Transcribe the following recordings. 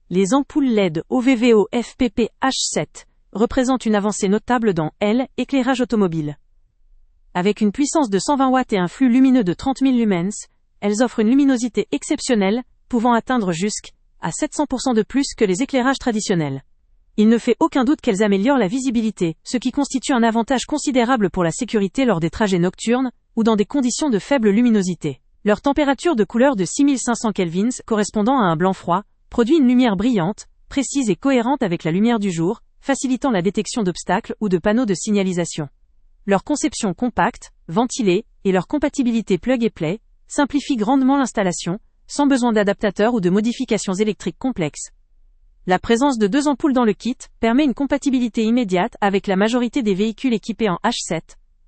Les ampoules LED OVVO FPP H7 représentent une avancée notable dans l'éclairage automobile. Avec une puissance de 120 watts et un flux lumineux de 30 000 lumens, elles offrent une luminosité exceptionnelle, pouvant atteindre jusqu'à 700% de plus que les éclairages traditionnels. Il ne fait aucun doute qu'elles améliorent la visibilité, ce qui constitue un avantage considérable pour la sécurité lors des trajets nocturnes ou dans des conditions de faible luminosité. Leur température de couleur de 6500 kelvins, correspondant à un blanc froid, produit une lumière brillante, précise et cohérente avec la lumière du jour, facilitant la détection d'obstacles ou de panneaux de signalisation. Leur conception compacte, ventilée, et leur compatibilité plug-and-play simplifient grandement l'installation, sans besoin d'adaptateurs ou de modifications électriques complexes. La présence de 2 ampoules dans le kit permet une compatibilité immédiate avec la majorité des véhicules équipés en H7,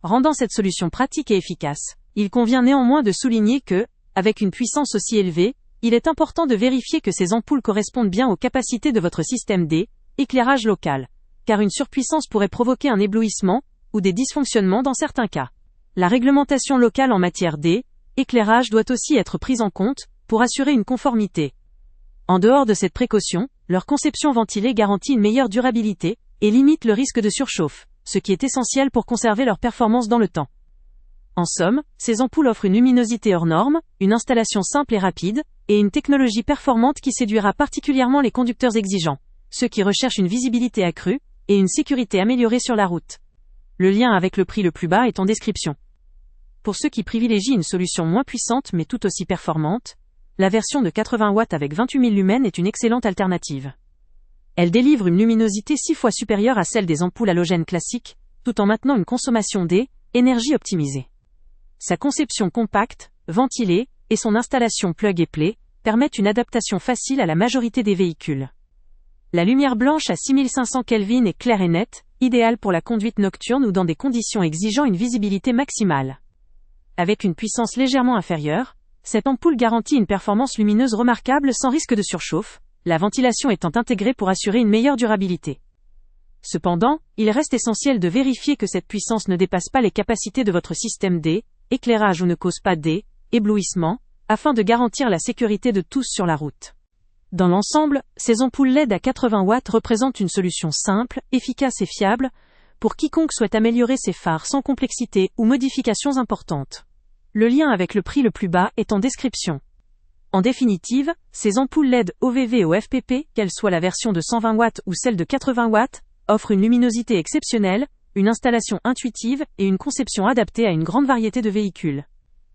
rendant cette solution pratique et efficace. Il convient néanmoins de souligner que, avec une puissance aussi élevée, il est important de vérifier que ces ampoules correspondent bien aux capacités de votre système d'éclairage local, car une surpuissance pourrait provoquer un éblouissement ou des dysfonctionnements dans certains cas. La réglementation locale en matière d'éclairage doit aussi être prise en compte pour assurer une conformité. En dehors de cette précaution, leur conception ventilée garantit une meilleure durabilité et limite le risque de surchauffe, ce qui est essentiel pour conserver leur performance dans le temps. En somme, ces ampoules offrent une luminosité hors norme, une installation simple et rapide, et une technologie performante qui séduira particulièrement les conducteurs exigeants, ceux qui recherchent une visibilité accrue et une sécurité améliorée sur la route. Le lien avec le prix le plus bas est en description. Pour ceux qui privilégient une solution moins puissante mais tout aussi performante, la version de 80 watts avec 28 000 lumens est une excellente alternative. Elle délivre une luminosité 6 fois supérieure à celle des ampoules halogènes classiques, tout en maintenant une consommation d'énergie optimisée. Sa conception compacte, ventilée, et son installation plug-and-play permettent une adaptation facile à la majorité des véhicules. La lumière blanche à 6500 Kelvin est claire et nette, idéale pour la conduite nocturne ou dans des conditions exigeant une visibilité maximale. Avec une puissance légèrement inférieure, cette ampoule garantit une performance lumineuse remarquable sans risque de surchauffe, la ventilation étant intégrée pour assurer une meilleure durabilité. Cependant, il reste essentiel de vérifier que cette puissance ne dépasse pas les capacités de votre système d'éclairage ou ne cause pas d'éblouissement, afin de garantir la sécurité de tous sur la route. Dans l'ensemble, ces ampoules LED à 80 watts représentent une solution simple, efficace et fiable, pour quiconque souhaite améliorer ses phares sans complexité ou modifications importantes. Le lien avec le prix le plus bas est en description. En définitive, ces ampoules LED OVVO FPP, qu'elles soient la version de 120 watts ou celle de 80 watts, offrent une luminosité exceptionnelle, une installation intuitive et une conception adaptée à une grande variété de véhicules.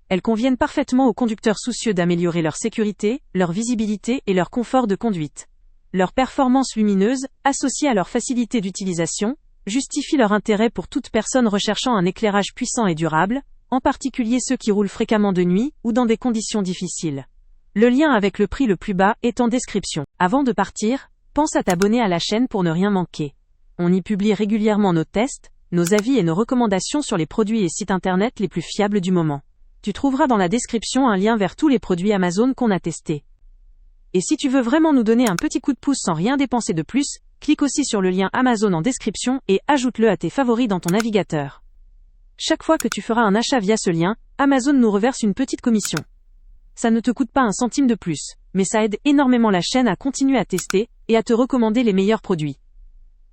Elles conviennent parfaitement aux conducteurs soucieux d'améliorer leur sécurité, leur visibilité et leur confort de conduite. Leur performance lumineuse, associée à leur facilité d'utilisation, justifie leur intérêt pour toute personne recherchant un éclairage puissant et durable, en particulier ceux qui roulent fréquemment de nuit ou dans des conditions difficiles. Le lien avec le prix le plus bas est en description. Avant de partir, pense à t'abonner à la chaîne pour ne rien manquer. On y publie régulièrement nos tests, nos avis et nos recommandations sur les produits et sites internet les plus fiables du moment. Tu trouveras dans la description un lien vers tous les produits Amazon qu'on a testés. Et si tu veux vraiment nous donner un petit coup de pouce sans rien dépenser de plus, clique aussi sur le lien Amazon en description et ajoute-le à tes favoris dans ton navigateur. Chaque fois que tu feras un achat via ce lien, Amazon nous reverse une petite commission. Ça ne te coûte pas un centime de plus, mais ça aide énormément la chaîne à continuer à tester et à te recommander les meilleurs produits.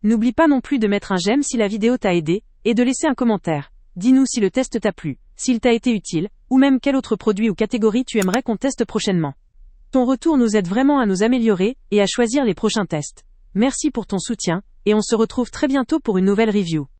N'oublie pas non plus de mettre un j'aime si la vidéo t'a aidé, et de laisser un commentaire. Dis-nous si le test t'a plu, s'il t'a été utile, ou même quel autre produit ou catégorie tu aimerais qu'on teste prochainement. Ton retour nous aide vraiment à nous améliorer et à choisir les prochains tests. Merci pour ton soutien, et on se retrouve très bientôt pour une nouvelle review.